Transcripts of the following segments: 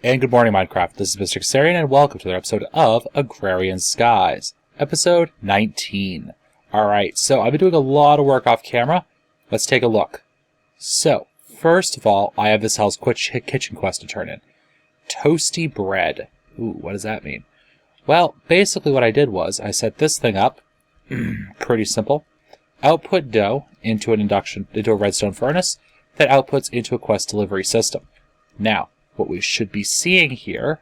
And good morning, Minecraft. This is Mr. Agrarian, and welcome to another episode of Agrarian Skies, episode 19. Alright, so I've been doing a lot of work off camera. Let's take a look. So, first of all, I have this Hell's Kitchen quest to turn in. Toasty bread. Ooh, what does that mean? Well, basically what I did was, I set this thing up, pretty simple, output dough into a redstone furnace that outputs into a quest delivery system. Now, what we should be seeing here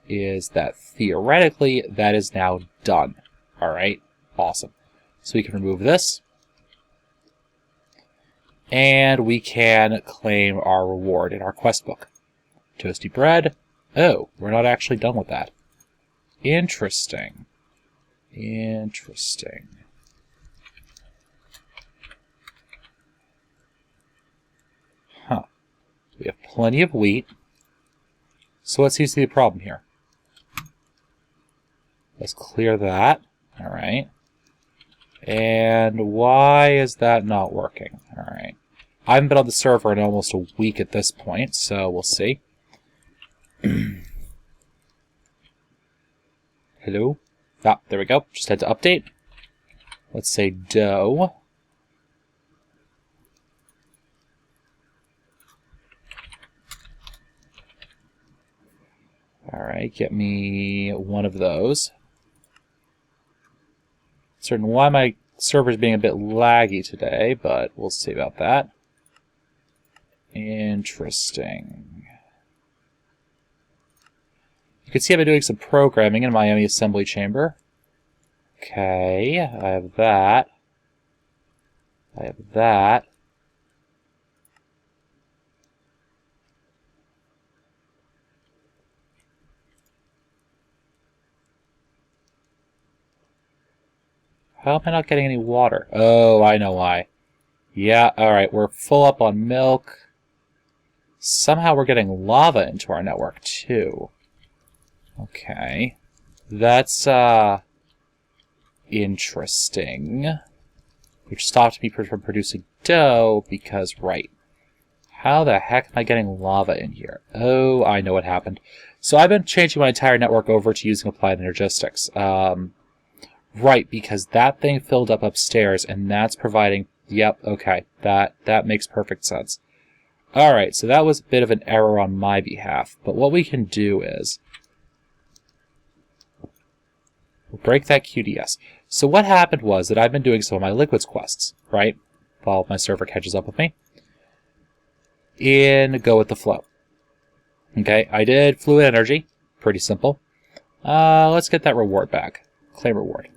is that theoretically that is now done. Alright, awesome. So we can remove this. And we can claim our reward in our quest book. Toasty bread. Oh, we're not actually done with that. Interesting. Interesting. Huh. We have plenty of wheat. So what seems to be the problem here? Let's clear that. Alright. And why is that not working? Alright. I haven't been on the server in almost a week at this point, so we'll see. Hello? Ah, there we go. Just had to update. Let's say dough. Alright, get me one of those. Certain why my server's being a bit laggy today, but we'll see about that. Interesting. You can see I've been doing some programming in my Miami assembly chamber. Okay, I have that. I have that. How am I not getting any water? Oh, I know why. Yeah, alright, we're full up on milk. Somehow we're getting lava into our network, too. Okay. That's, interesting. Which stopped me from producing dough, because, right. How the heck am I getting lava in here? Oh, I know what happened. So I've been changing my entire network over to using applied energistics. Right, because that thing filled up upstairs, and that's providing... Yep, okay, that makes perfect sense. Alright, so that was a bit of an error on my behalf, but what we can do is... we'll break that QDS. So what happened was that I've been doing some of my liquids quests, right? While my server catches up with me. In Go With The Flow. Okay, I did fluid energy. Pretty simple. Let's get that reward back. Claim reward.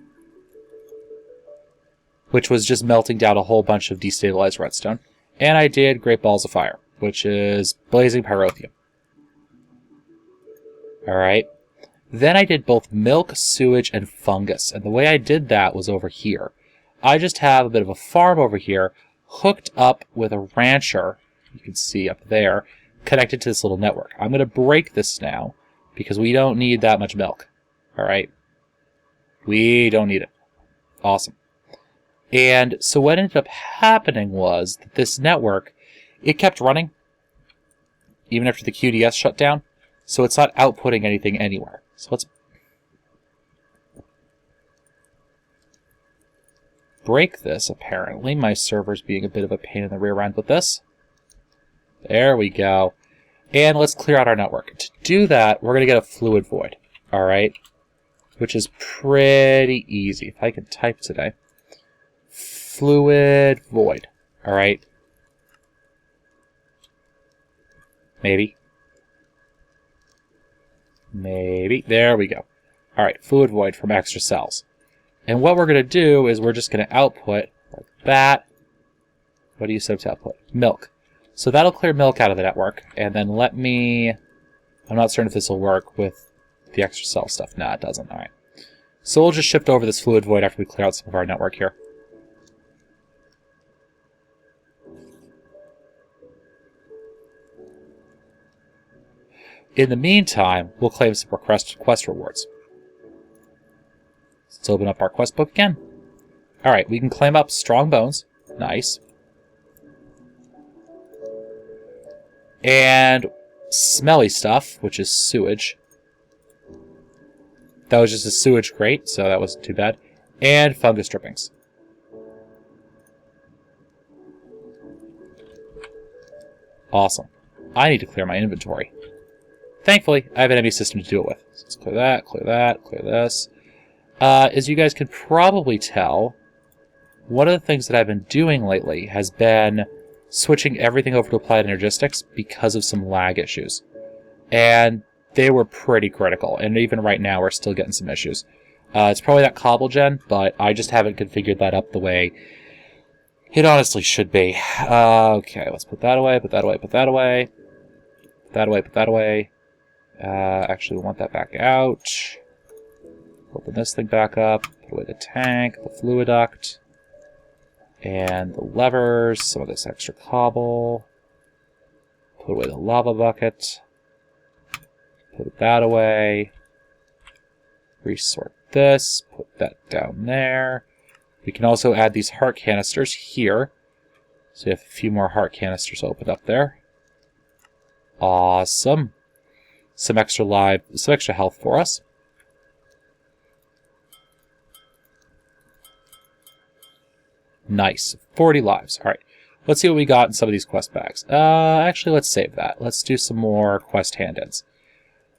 Which was just melting down a whole bunch of destabilized redstone. And I did Great Balls of Fire, which is blazing pyrotheum. Alright. Then I did both milk, sewage, and fungus. And the way I did that was over here. I just have a bit of a farm over here, hooked up with a rancher, you can see up there, connected to this little network. I'm going to break this now, because we don't need that much milk. Alright? We don't need it. Awesome. And so what ended up happening was that this network, it kept running, even after the QDS shut down, so it's not outputting anything anywhere. So let's break this, apparently. My server's being a bit of a pain in the rear end with this. There we go. And let's clear out our network. To do that, we're going to get a fluid void, alright? Which is pretty easy. If I can type today. Fluid void. Alright. Maybe. Maybe. There we go. Alright, fluid void from extra cells. And what we're going to do is we're just going to output like that. What do you set to output? Milk. So that'll clear milk out of the network. And then let me... I'm not certain if this will work with the extra cell stuff. Nah, it doesn't. Alright. So we'll just shift over this fluid void after we clear out some of our network here. In the meantime, we'll claim some quest rewards. Let's open up our quest book again. Alright, we can claim up strong bones. Nice. And smelly stuff, which is sewage. That was just a sewage grate, so that wasn't too bad. And fungus drippings. Awesome. I need to clear my inventory. Thankfully, I have an empty system to do it with. So let's clear that, clear that, clear this. As you guys can probably tell, one of the things that I've been doing lately has been switching everything over to Applied Energistics because of some lag issues. And they were pretty critical, and even right now we're still getting some issues. It's probably that cobble gen, but I just haven't configured that up the way it honestly should be. Okay, let's put that away, put that away, put that away. Put that away, put that away. Actually, we want that back out. Open this thing back up. Put away the tank, the fluid duct, and the levers, some of this extra cobble. Put away the lava bucket. Put that away. Resort this. Put that down there. We can also add these heart canisters here. So we have a few more heart canisters opened up there. Awesome. Some extra health for us. Nice. 40 lives. Alright. Let's see what we got in some of these quest bags. Actually, let's save that. Let's do some more quest hand-ins.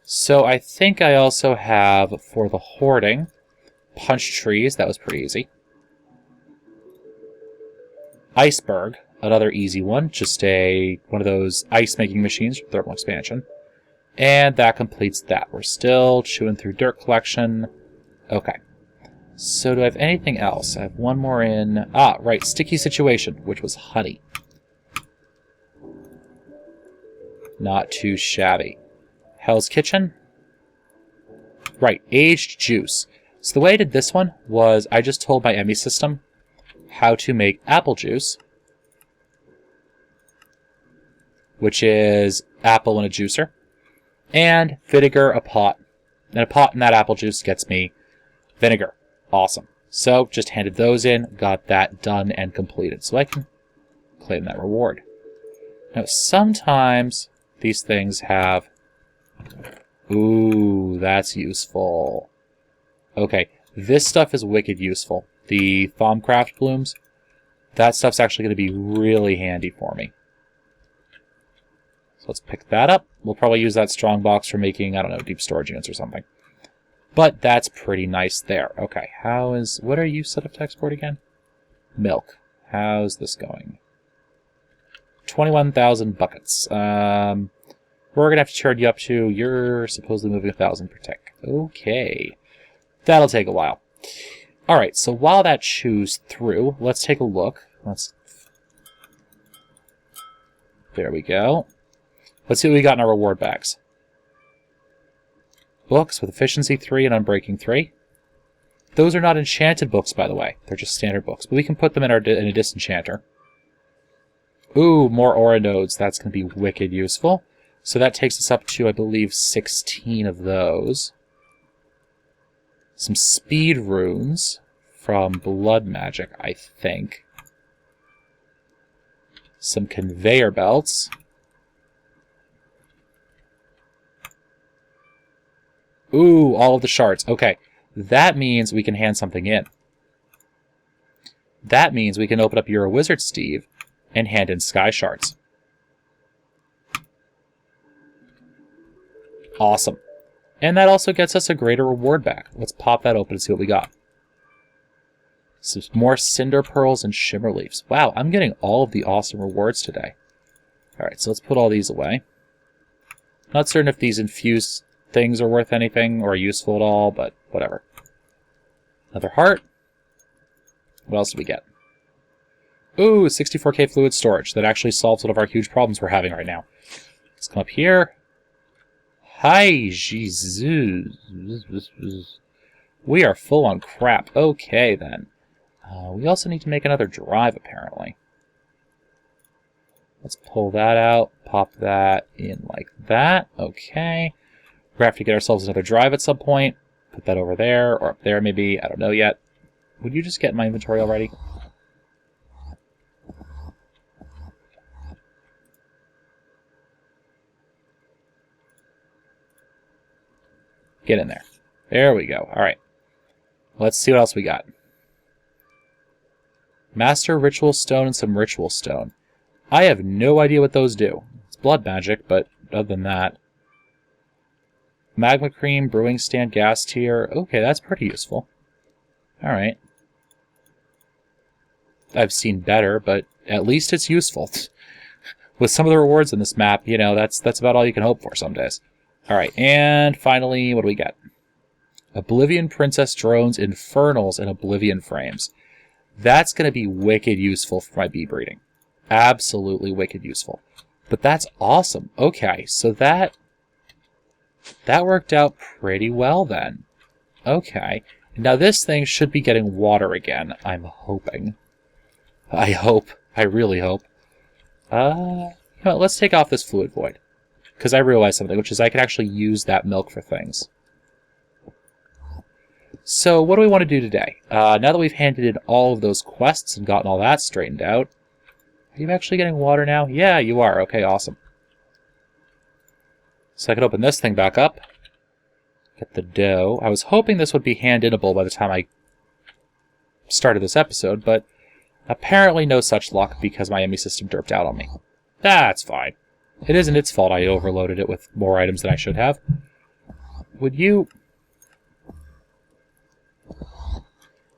So I think I also have, for the hoarding, punch trees. That was pretty easy. Iceberg, another easy one. Just one of those ice-making machines for thermal expansion. And that completes that. We're still chewing through dirt collection. Okay. So do I have anything else? I have one more in... Ah, right. Sticky situation, which was honey. Not too shabby. Hell's Kitchen. Right. Aged juice. So the way I did this one was I just told my ME system how to make apple juice, which is apple in a juicer, and vinegar a pot. And a pot in that apple juice gets me vinegar. Awesome. So just handed those in, got that done and completed. So I can claim that reward. Now sometimes these things have... Ooh, that's useful. Okay, this stuff is wicked useful. The Thaumcraft blooms, that stuff's actually going to be really handy for me. So let's pick that up. We'll probably use that strong box for making, I don't know, deep storage units or something. But that's pretty nice there. Okay, what are you set up to export again? Milk. How's this going? 21,000 buckets. We're going to have to charge you up to, you're supposedly moving 1,000 per tick. Okay. That'll take a while. Alright, so while that chews through, let's take a look. There we go. Let's see what we got in our reward bags. Books with efficiency 3 and unbreaking 3. Those are not enchanted books, by the way. They're just standard books. But we can put them in a disenchanter. Ooh, more aura nodes. That's going to be wicked useful. So that takes us up to, I believe, 16 of those. Some speed runes from blood magic, I think. Some conveyor belts. Ooh, all of the shards. Okay, that means we can hand something in. That means we can open up You're a Wizard, Steve, and hand in sky shards. Awesome. And that also gets us a greater reward back. Let's pop that open and see what we got. Some more cinder pearls and shimmer leaves. Wow, I'm getting all of the awesome rewards today. Alright, so let's put all these away. Not certain if these infused things are worth anything or useful at all, but whatever. Another heart. What else do we get? Ooh, 64k fluid storage. That actually solves one of our huge problems we're having right now. Let's come up here. Hi, Jesus. We are full on crap. Okay, then. We also need to make another drive, apparently. Let's pull that out. Pop that in like that. Okay. We're going to have to get ourselves another drive at some point. Put that over there, or up there maybe. I don't know yet. Would you just get in my inventory already? Get in there. There we go. All right. Let's see what else we got. Master Ritual Stone and some Ritual Stone. I have no idea what those do. It's blood magic, but other than that. Magma Cream, Brewing Stand, Gas Tier. Okay, that's pretty useful. Alright. I've seen better, but at least it's useful. With some of the rewards in this map, you know, that's about all you can hope for some days. Alright, and finally, what do we get? Oblivion Princess Drones, Infernals, and Oblivion Frames. That's going to be wicked useful for my bee breeding. Absolutely wicked useful. But that's awesome. Okay, so that worked out pretty well then. Okay. Now this thing should be getting water again, I'm hoping. I hope. I really hope. You know what, let's take off this fluid void. Because I realized something, which is I can actually use that milk for things. So what do we want to do today? Now that we've handed in all of those quests and gotten all that straightened out, are you actually getting water now? Yeah, you are. Okay, awesome. So I can open this thing back up. Get the dough. I was hoping this would be hand-inable by the time I started this episode, but apparently no such luck because my ME system derped out on me. That's fine. It isn't its fault I overloaded it with more items than I should have. Would you...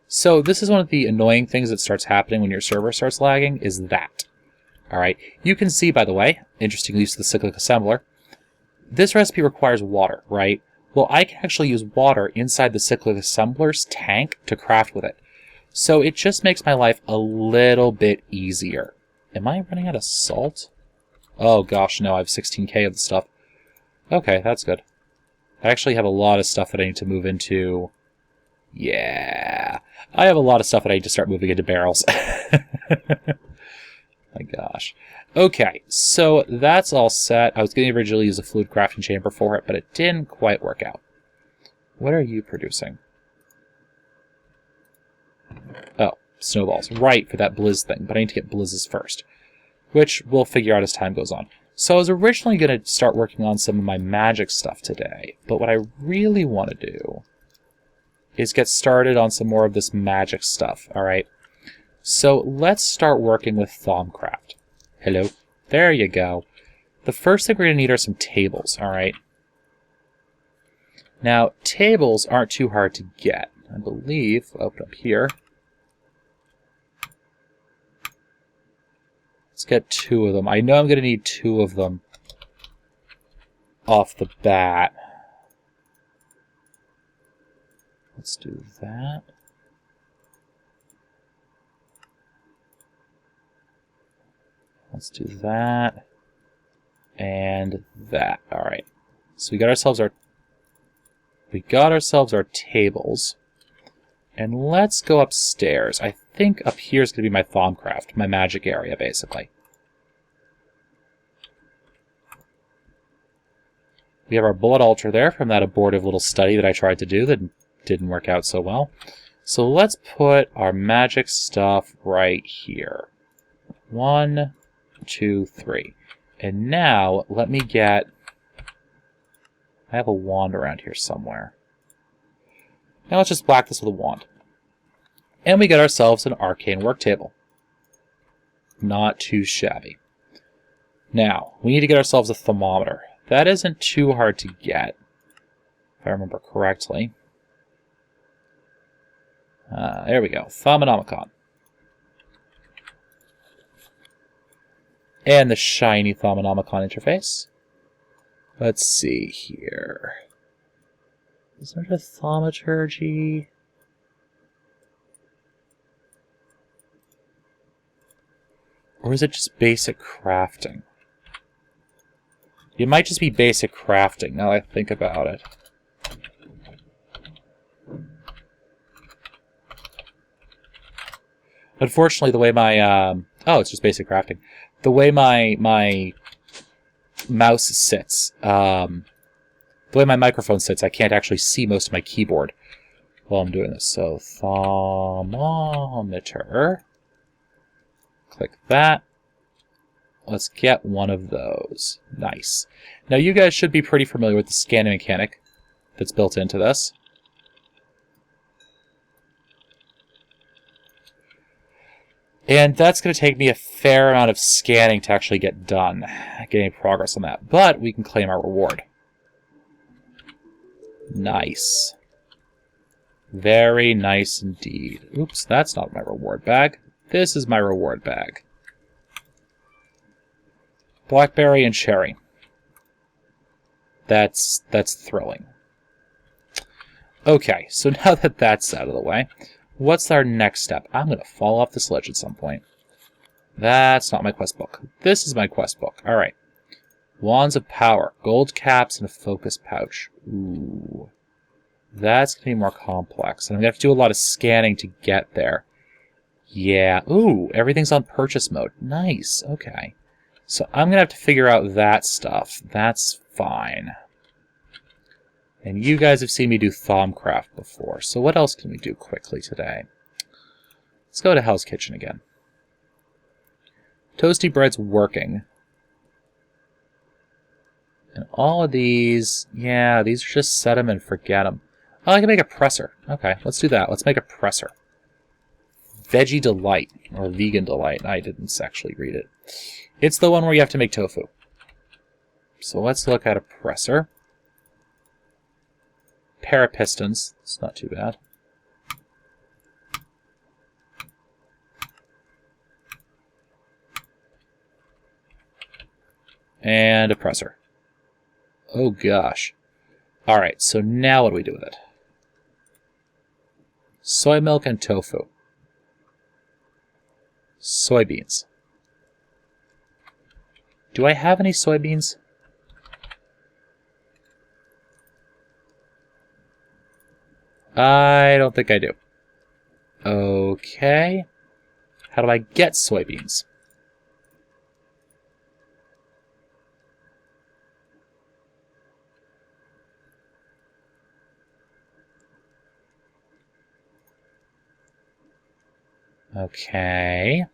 So this is one of the annoying things that starts happening when your server starts lagging, is that. Alright, you can see, by the way, interesting use of the cyclic assembler, this recipe requires water, right? Well, I can actually use water inside the cyclic assembler's tank to craft with it. So it just makes my life a little bit easier. Am I running out of salt? Oh gosh, no, I have 16k of the stuff. Okay, that's good. I actually have a lot of stuff that I need to move into... Yeah, I have a lot of stuff that I need to start moving into barrels. My gosh. Okay, so that's all set. I was going to originally use a fluid crafting chamber for it, but it didn't quite work out. What are you producing? Oh, snowballs. Right, for that blizz thing, but I need to get blizzes first, which we'll figure out as time goes on. So I was originally going to start working on some of my magic stuff today, but what I really want to do is get started on some more of this magic stuff, alright? So let's start working with Thaumcraft. Hello. There you go. The first thing we're going to need are some tables, alright? Now, tables aren't too hard to get. I believe, I'll open up here. Let's get 2 of them. I know I'm going to need 2 of them off the bat. Let's do that. Let's do that. And that. Alright. So we got ourselves our tables. And let's go upstairs. I think up here is going to be my Thaumcraft, my magic area, basically. We have our bullet altar there from that abortive little study that I tried to do that didn't work out so well. So let's put our magic stuff right here. 1, 2, 3. And now, let me get... I have a wand around here somewhere. Now let's just whack this with a wand. And we get ourselves an arcane work table. Not too shabby. Now, we need to get ourselves a thermometer. That isn't too hard to get, if I remember correctly. There we go. Thaumonomicon. And the shiny Thaumonomicon interface. Let's see here. Is there a thaumaturgy? Or is it just basic crafting? It might just be basic crafting, now that I think about it. Unfortunately, the way my... oh, it's just basic crafting. The way my mouse sits, the way my microphone sits, I can't actually see most of my keyboard while I'm doing this. So, thermometer. Click that. Let's get one of those. Nice. Now, you guys should be pretty familiar with the scanning mechanic. that's built into this. And that's going to take me a fair amount of scanning to actually get done, getting progress on that. But we can claim our reward. Nice. Very nice indeed. Oops, that's not my reward bag. This is my reward bag. Blackberry and cherry. That's thrilling. Okay, so now that that's out of the way, what's our next step? I'm going to fall off this ledge at some point. That's not my quest book. This is my quest book. All right. Wands of Power, gold caps, and a focus pouch. Ooh. That's going to be more complex. And I'm going to have to do a lot of scanning to get there. Yeah. Ooh, everything's on purchase mode. Nice. Okay. So I'm going to have to figure out that stuff. That's fine. And you guys have seen me do Thaumcraft before. So what else can we do quickly today? Let's go to Hell's Kitchen again. Toasty bread's working. And all of these, yeah, these are just set them and forget them. Oh, I can make a presser. Okay, let's do that. Let's make a presser. Veggie Delight, or Vegan Delight. I didn't actually read it. It's the one where you have to make tofu. So let's look at a presser. Pair of pistons. It's not too bad. And a presser. Oh gosh. Alright, so now what do we do with it? Soy milk and tofu. Soybeans. Do I have any soybeans? I don't think I do. Okay. How do I get soybeans? Okay.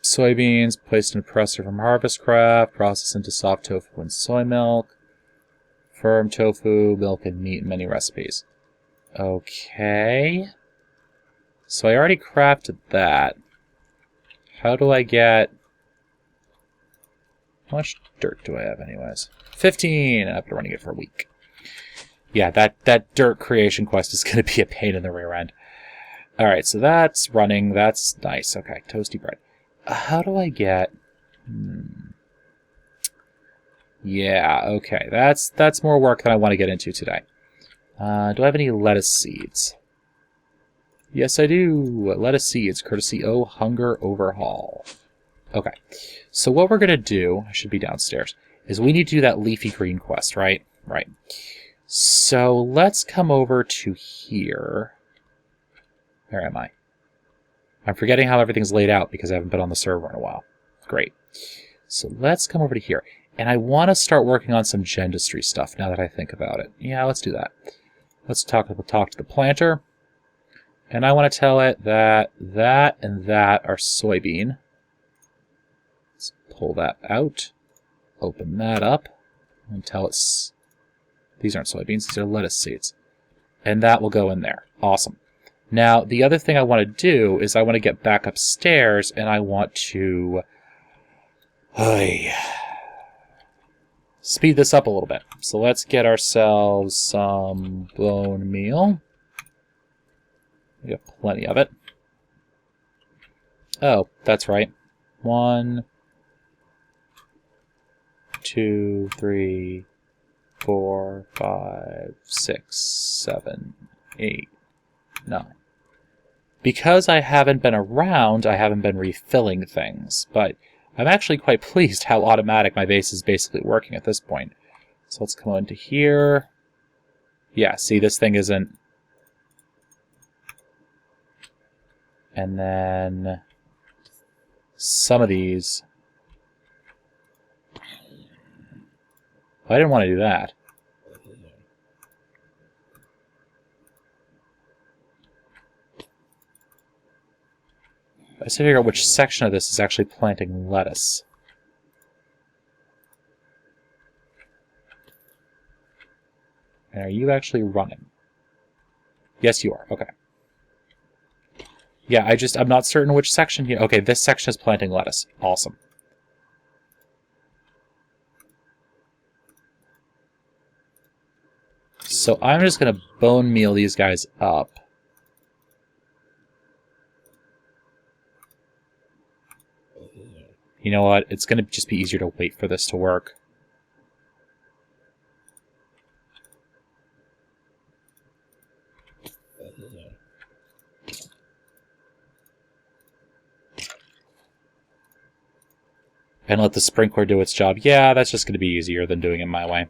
Soybeans placed in a presser from Harvestcraft, processed into soft tofu and soy milk, firm tofu, milk, and meat in many recipes. Okay. So I already crafted that. How do I get... How much dirt do I have anyways? 15! I've been running it for a week. Yeah, that dirt creation quest is going to be a pain in the rear end. Alright, so that's running. That's nice. Okay, toasty bread. How do I get... Yeah, okay. That's more work than I want to get into today. Do I have any lettuce seeds? Yes, I do. Lettuce seeds, courtesy O Hunger Overhaul. Okay. So what we're going to do, I should be downstairs, is we need to do that leafy green quest, right? Right. So let's come over to here. Where am I? I'm forgetting how everything's laid out because I haven't been on the server in a while. Great. So let's come over to here. And I want to start working on some gendistry stuff now that I think about it. Yeah, let's do that. Let's talk to the planter. And I want to tell it that that and that are soybean. Let's pull that out. Open that up. And tell it... These aren't soybeans, these are lettuce seeds. And that will go in there. Awesome. Now, the other thing I want to do is I want to get back upstairs and I want to speed this up a little bit. So let's get ourselves some bone meal. We have plenty of it. Oh, that's right. 1, 2, 3, 4, 5, 6, 7, 8, 9. Because I haven't been around, I haven't been refilling things, but I'm actually quite pleased how automatic my base is basically working at this point. So let's come into here. Yeah, see, this thing isn't... And then some of these... I didn't want to do that. I have to figure out which section of this is actually planting lettuce. And are you actually running? Yes, you are. Okay. Yeah, I'm not certain which section here. Okay, this section is planting lettuce. Awesome. So I'm just going to bone meal these guys up. You know what? It's going to just be easier to wait for this to work. And let the sprinkler do its job. Yeah, that's just going to be easier than doing it my way.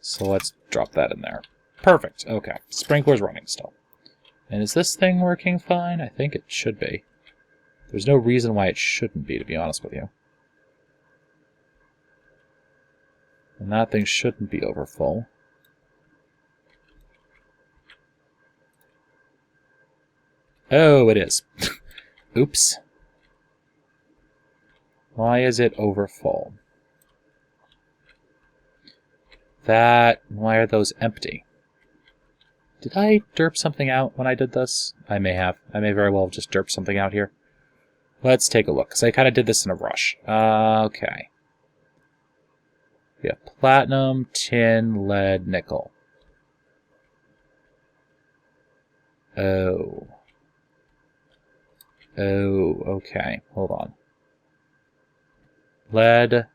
So let's drop that in there. Perfect. Okay. Sprinkler's running still. And is this thing working fine? I think it should be. There's no reason why it shouldn't be, to be honest with you. And that thing shouldn't be over full. Oh, it is. Oops. Why is it over full? Why are those empty? Did I derp something out when I did this? I may have. I may very well have just derped something out here. Let's take a look, because I kind of did this in a rush. Okay. We have platinum, tin, lead, nickel. Oh. Oh, okay. Hold on. Lead,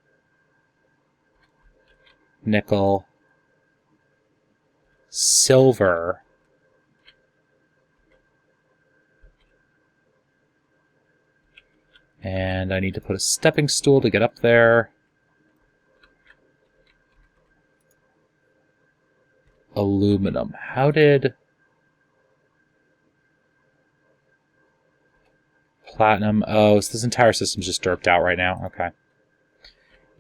nickel, silver, and I need to put a stepping stool to get up there. Aluminum. How did... Platinum. Oh, so this entire system's just derped out right now. Okay.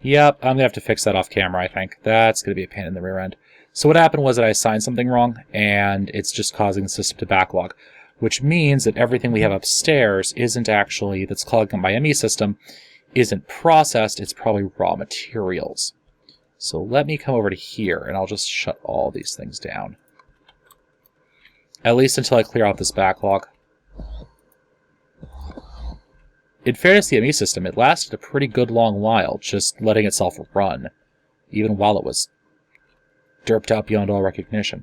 Yep, I'm going to have to fix that off camera, I think. That's going to be a pain in the rear end. So what happened was that I assigned something wrong, and it's just causing the system to backlog, which means that everything we have upstairs isn't actually, that's clogging up my ME system, isn't processed, it's probably raw materials. So let me come over to here, and I'll just shut all these things down. At least until I clear out this backlog. In fairness to the ME system, it lasted a pretty good long while, just letting itself run, even while it was derped out beyond all recognition.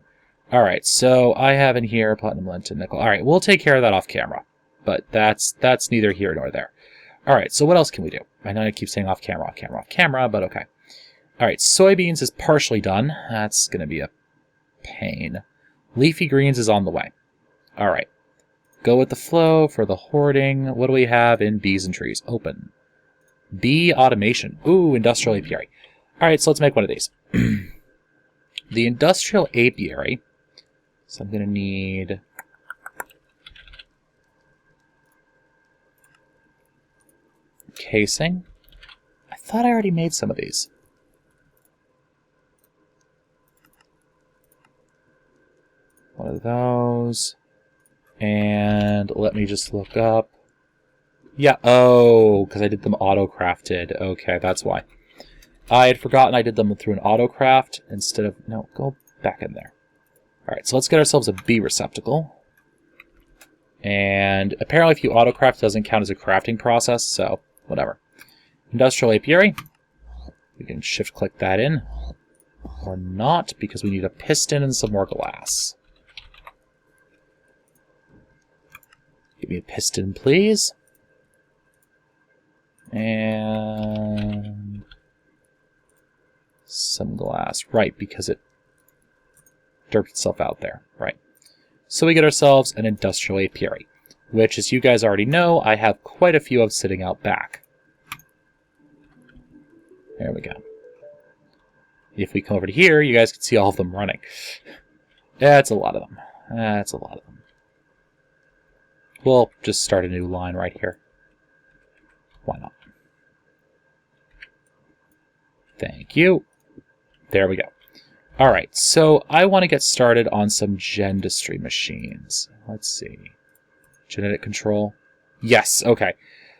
Alright, so I have in here platinum, lead, tin, nickel. Alright, we'll take care of that off camera, but that's neither here nor there. Alright, so what else can we do? I know I keep saying off camera, but okay. Alright, soybeans is partially done. That's going to be a pain. Leafy greens is on the way. Alright. Go with the flow for the hoarding. What do we have in bees and trees? Open. Bee automation. Ooh, industrial apiary. Alright, so let's make one of these. The industrial apiary. So I'm going to need... casing. I thought I already made some of these. One of those. And let me just look up. Yeah, oh, because I did them auto-crafted. Okay, that's why. I had forgotten I did them through an auto-craft instead of... No, go back in there. Alright, so let's get ourselves a bee receptacle. And apparently if you auto-craft, it doesn't count as a crafting process, so whatever. Industrial apiary. We can shift-click that in. Or not, because we need a piston and some more glass. Give me a piston, please. And some glass. Right, because it derped itself out there. Right. So we get ourselves an industrial apiary, which, as you guys already know, I have quite a few of sitting out back. There we go. If we come over to here, you guys can see all of them running. That's a lot of them. That's a lot of them. We'll just start a new line right here. Why not? Thank you. There we go. Alright, so I want to get started on some gendistry machines. Let's see. Genetic control. Yes, okay.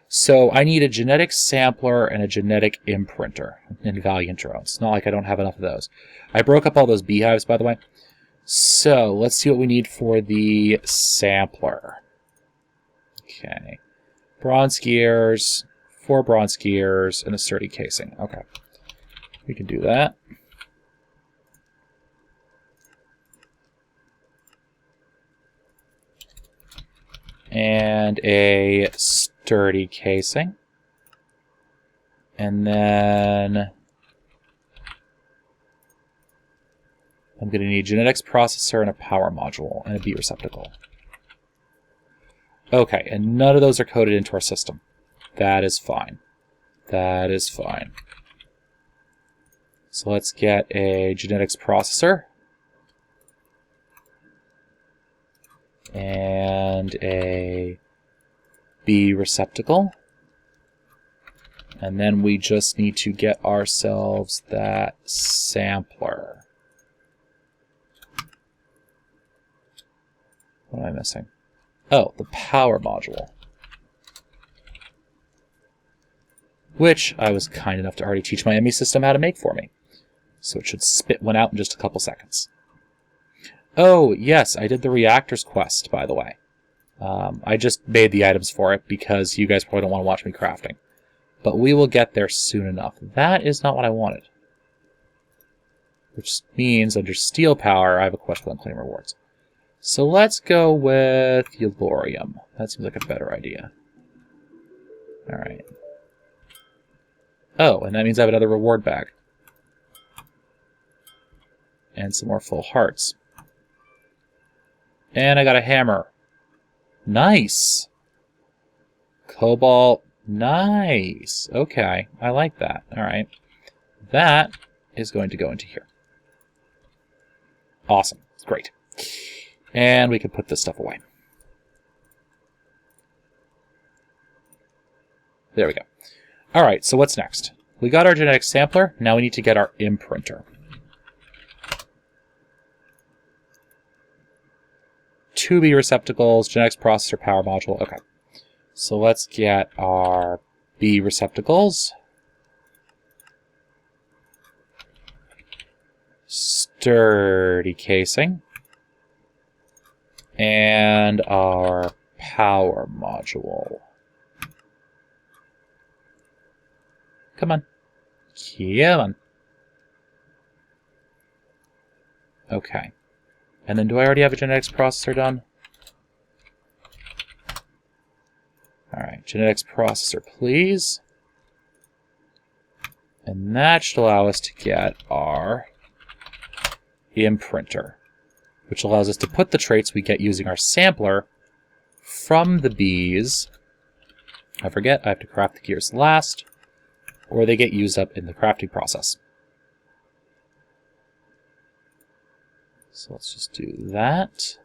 So I need a genetic sampler and a genetic imprinter in Valiant drones. It's not like I don't have enough of those. I broke up all those beehives, by the way. So let's see what we need for the sampler. Okay. Bronze gears, 4 bronze gears, and a sturdy casing. Okay. We can do that. And a sturdy casing. And then I'm going to need a genetics processor and a power module and a B receptacle. Okay, and none of those are coded into our system. That is fine. That is fine. So let's get a genetics processor. And a B receptacle. And then we just need to get ourselves that sampler. What am I missing? Oh, the power module. Which I was kind enough to already teach my ME system how to make for me. So it should spit one out in just a couple seconds. Oh, yes, I did the reactors quest, by the way. I just made the items for it because you guys probably don't want to watch me crafting. But we will get there soon enough. That is not what I wanted. Which means under steel power, I have a quest for unclaimed rewards. So let's go with Yellorium. That seems like a better idea. Alright. Oh, and that means I have another reward bag. And some more full hearts. And I got a hammer. Nice! Cobalt. Nice! Okay, I like that. Alright. That is going to go into here. Awesome. Great. And we can put this stuff away. There we go. Alright, so what's next? We got our genetic sampler. Now we need to get our imprinter. 2 B receptacles, genetics processor, power module. Okay. So let's get our B receptacles. Sturdy casing. And our power module. Come on. Come on. Okay. And then do I already have a genetics processor done? Alright, genetics processor, please. And that should allow us to get our imprinter, which allows us to put the traits we get using our sampler from the bees. I forget, I have to craft the gears last, or they get used up in the crafting process. So let's just do that.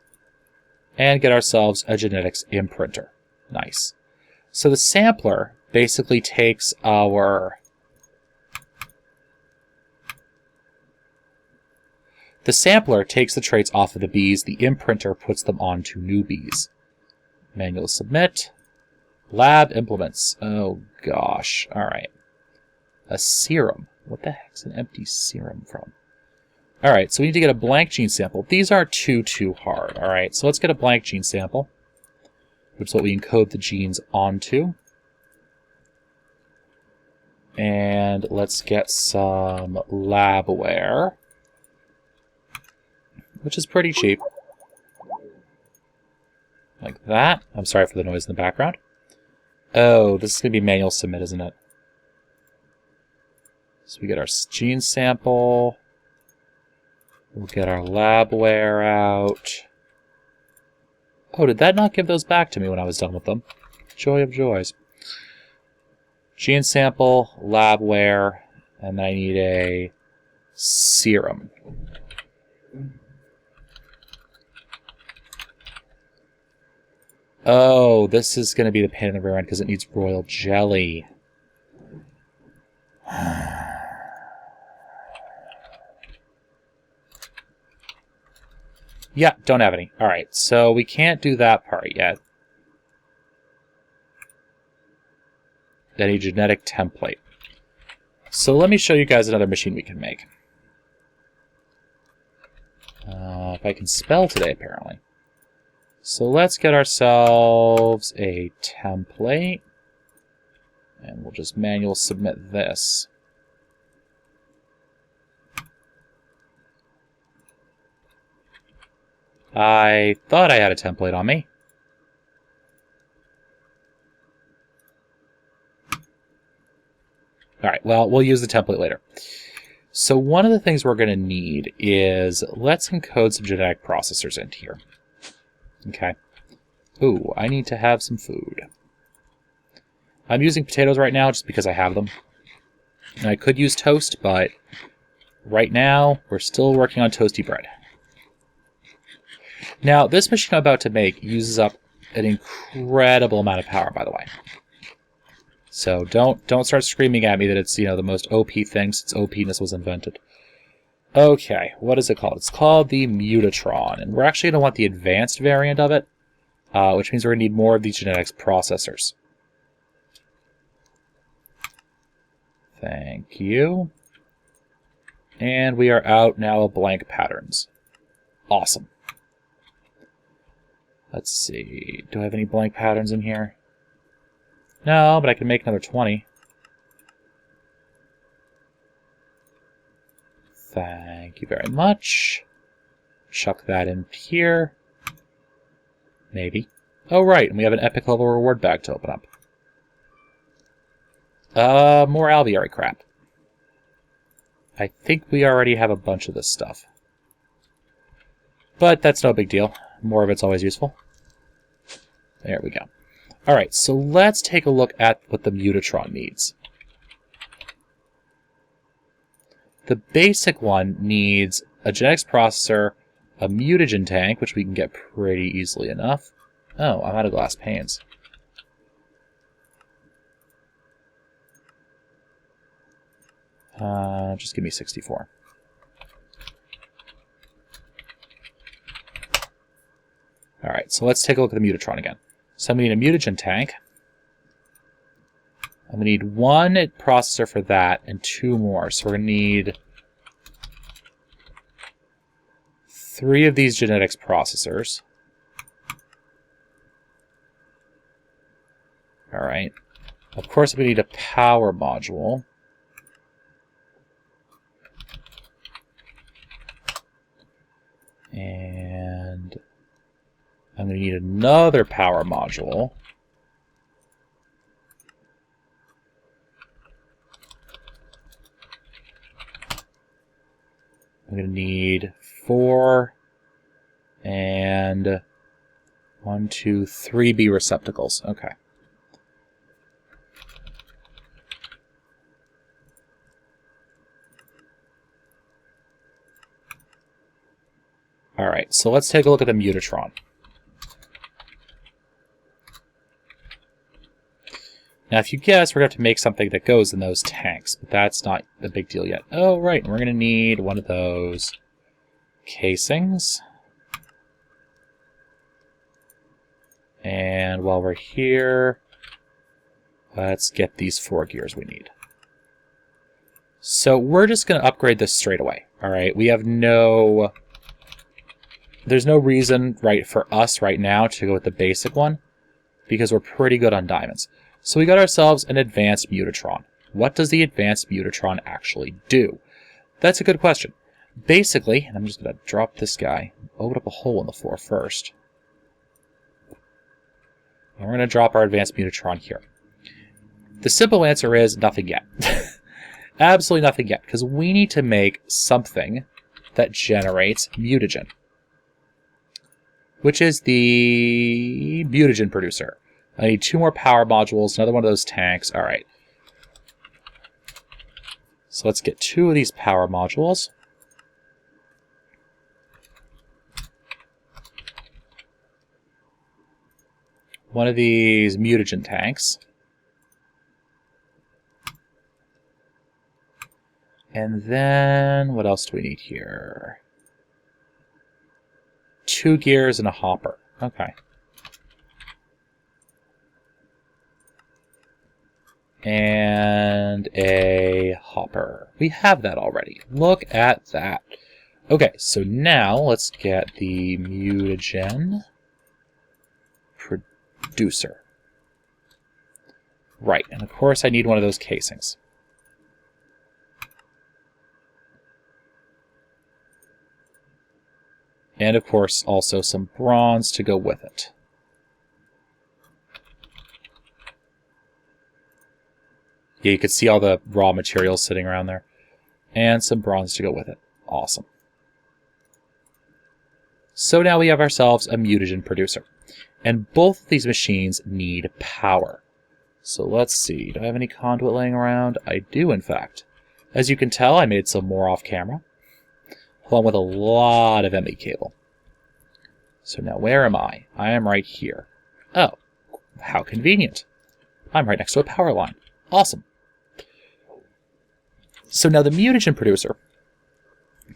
And get ourselves a genetics imprinter. Nice. So the sampler basically takes our... The sampler takes the traits off of the bees. The imprinter puts them onto new bees. Manual submit. Lab implements. Oh, gosh. All right. A serum. What the heck's an empty serum from? All right, so we need to get a blank gene sample. These are too hard. All right, so let's get a blank gene sample, which is what we encode the genes onto. And let's get some labware, which is pretty cheap. Like that. I'm sorry for the noise in the background. Oh, this is going to be manual submit, isn't it? So we get our gene sample. We'll get our labware out. Oh, did that not give those back to me when I was done with them? Joy of joys. Gene sample, labware, and then I need a serum. Oh, this is going to be the pain in the rear end because it needs royal jelly. Yeah, don't have any. Alright, so we can't do that part yet. any genetic template. So let me show you guys another machine we can make. If I can spell today, apparently. So let's get ourselves a template. And we'll just manual submit this. I thought I had a template on me. Alright, well, we'll use the template later. So one of the things we're going to need is, let's encode some genetic processors into here. Okay. Ooh, I need to have some food. I'm using potatoes right now just because I have them. And I could use toast, but right now we're still working on toasty bread. Now, this machine I'm about to make uses up an incredible amount of power, by the way. So don't start screaming at me that it's, the most OP thing since OP-ness was invented. Okay, what is it called? It's called the Mutatron, and we're actually going to want the advanced variant of it, which means we're going to need more of these genetics processors. Thank you. And we are out now of blank patterns. Awesome. Let's see. Do I have any blank patterns in here? No, but I can make another 20. Thank you very much. Chuck that in here. Maybe. Oh, right, and we have an epic level reward bag to open up. More alveoli crap. I think we already have a bunch of this stuff. But that's no big deal. More of it's always useful. There we go. Alright, so let's take a look at what the Mutatron needs. The basic one needs a genetics processor, a mutagen tank, which we can get pretty easily enough. Oh, I'm out of glass panes. Just give me 64. Alright, so let's take a look at the Mutatron again. So I'm going to need a mutagen tank. I'm going to need one processor for that and 2 more. So we're going to need 3 of these genetics processors. Alright. Of course, we need a power module. And I'm going to need another power module. I'm going to need 4 and 1, 2, 3 B receptacles. Okay. Alright, so let's take a look at the Mutatron. Now, if you guess, we're going to have to make something that goes in those tanks, but that's not the big deal yet. Oh, right, and we're going to need one of those casings. And while we're here, let's get these 4 gears we need. So we're just going to upgrade this straight away, all right? We have there's no reason, right, for us right now to go with the basic one, because we're pretty good on diamonds. So we got ourselves an advanced Mutatron. What does the advanced Mutatron actually do? That's a good question. Basically, and I'm just going to drop this guy, open up a hole in the floor first. And we're going to drop our advanced Mutatron here. The simple answer is nothing yet. Absolutely nothing yet, because we need to make something that generates mutagen, which is the mutagen producer. I need 2 more power modules, another one of those tanks. All right. So let's get 2 of these power modules. One of these mutagen tanks. And then, what else do we need here? 2 gears and a hopper. Okay. and a hopper. We have that already. Look at that. Okay, so now let's get the mutagen producer. Right, and of course I need one of those casings. And of course also some bronze to go with it. Yeah, you can see all the raw materials sitting around there. And some bronze to go with it. Awesome. So now we have ourselves a mutagen producer. And both of these machines need power. So let's see. Do I have any conduit laying around? I do, in fact. As you can tell, I made some more off camera. Along with a lot of ME cable. So now where am I? I am right here. Oh, how convenient. I'm right next to a power line. Awesome. So now the mutagen producer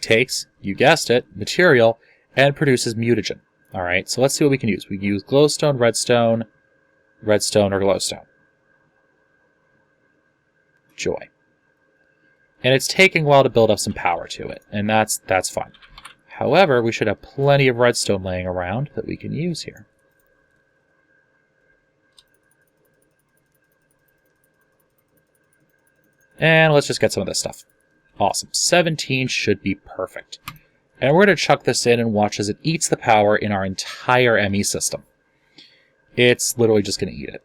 takes, you guessed it, material, and produces mutagen. Alright, so let's see what we can use. We can use glowstone, redstone, redstone, or glowstone. Joy. And it's taking a while to build up some power to it, and that's fine. However, we should have plenty of redstone laying around that we can use here. And let's just get some of this stuff. Awesome. 17 should be perfect. And we're going to chuck this in and watch as it eats the power in our entire ME system. It's literally just going to eat it.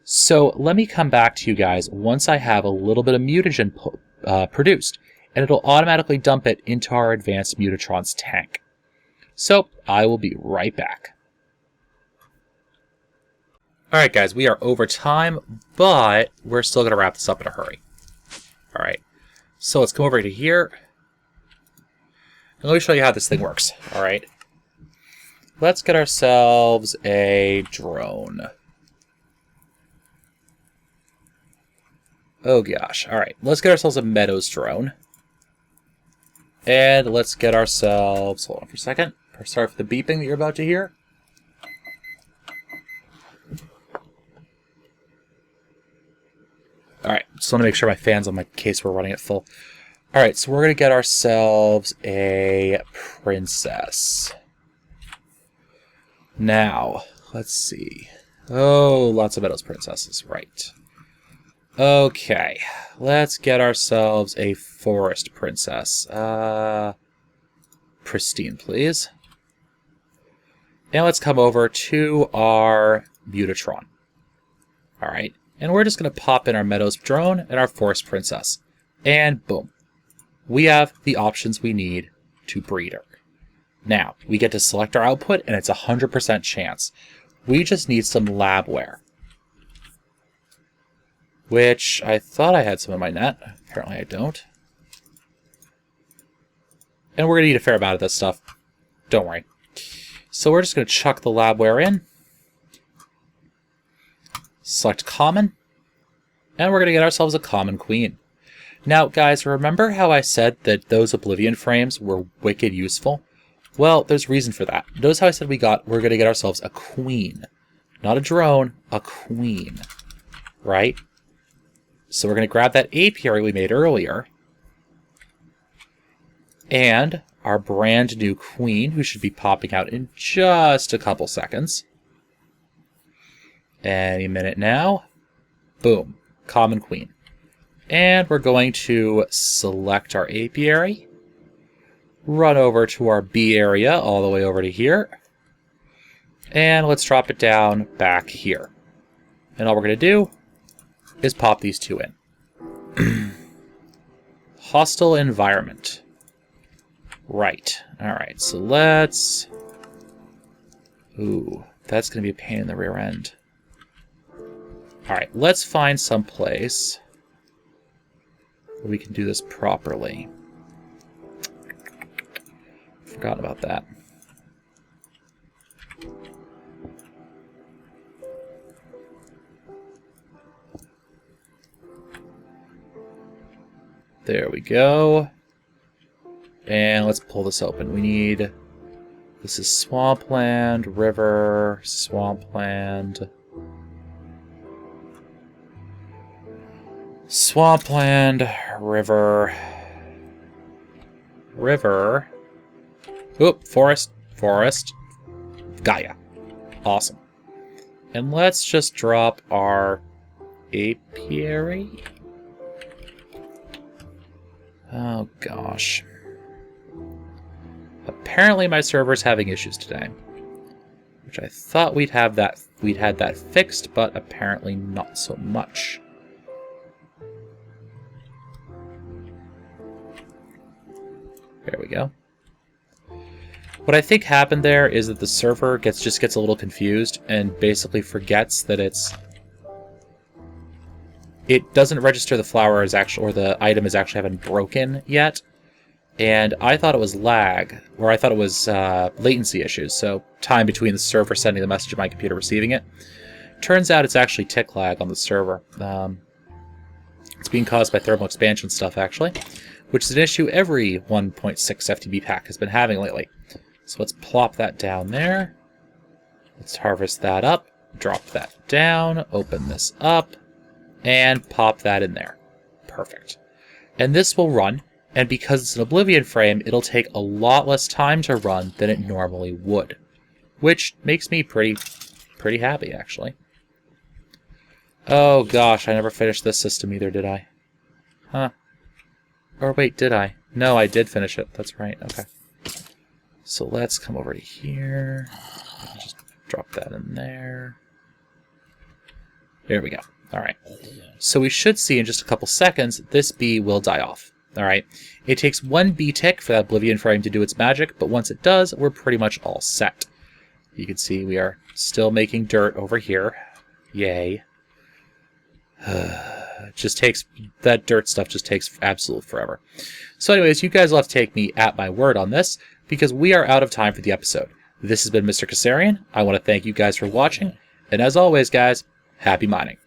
So let me come back to you guys once I have a little bit of mutagen produced. And it'll automatically dump it into our advanced Mutatron's tank. So I will be right back. Alright guys, we are over time, but we're still going to wrap this up in a hurry. Alright, so let's come over to here. And let me show you how this thing works. Alright, let's get ourselves a drone. Oh gosh, alright, let's get ourselves a Meadows drone. And let's get ourselves, hold on for a second. Sorry for the beeping that you're about to hear. Alright, just want to make sure my fans on my case were running at full. Alright, so we're going to get ourselves a princess. Now, let's see. Oh, lots of Meadows princesses, right. Okay, let's get ourselves a forest princess. Pristine, please. And let's come over to our Mutatron. Alright, and we're just going to pop in our Meadows drone and our forest princess. And boom. We have the options we need to breed her. Now, we get to select our output, and it's a 100% chance. We just need some labware. Which, I thought I had some in my net. Apparently I don't. And we're going to need a fair amount of this stuff. Don't worry. So we're just going to chuck the labware in. Select common. And we're going to get ourselves a common queen. Now, guys, remember how I said that those Oblivion frames were wicked useful? Well, there's reason for that. Notice how I said we're going to get ourselves a queen. Not a drone, a queen. Right? So we're going to grab that apiary we made earlier. And our brand new queen, who should be popping out in just a couple seconds. Any minute now. Boom. Common queen. And we're going to select our apiary. Run over to our bee area all the way over to here. And let's drop it down back here. And all we're going to do is pop these two in. Hostile environment. Right. Alright, so let's... Ooh, that's going to be a pain in the rear end. Alright, let's find some place where we can do this properly. Forgot about that. There we go. And let's pull this open. We need... This is swampland, river, swampland. Swampland, river. River. Oop, forest. Forest. Gaia. Awesome. And let's just drop our apiary. Oh gosh. Apparently my server's having issues today. Which I thought we'd had that fixed, but apparently not so much. There we go. What I think happened there is that the server just gets a little confused and basically forgets that it doesn't register the flower as actual, or the item as actually having broken yet. And I thought it was lag, or I thought it was latency issues, so time between the server sending the message and my computer receiving it. Turns out it's actually tick lag on the server. It's being caused by thermal expansion stuff, actually, which is an issue every 1.6 FTB pack has been having lately. So let's plop that down there. Let's harvest that up, drop that down, open this up, and pop that in there. Perfect. And this will run, and because it's an Oblivion frame, it'll take a lot less time to run than it normally would, which makes me pretty happy, actually. Oh gosh, I never finished this system either, did I? Huh. Or wait, did I? No, I did finish it. That's right. Okay. So let's come over to here. Just drop that in there. There we go. All right. So we should see in just a couple seconds, this bee will die off. All right. It takes one bee tick for that Oblivion frame to do its magic, but once it does, we're pretty much all set. You can see we are still making dirt over here. Yay. Just takes, that dirt stuff just takes absolute forever. So anyways, you guys will have to take me at my word on this, because we are out of time for the episode. This has been Mr. Agrarian. I want to thank you guys for watching, and as always, guys, happy mining.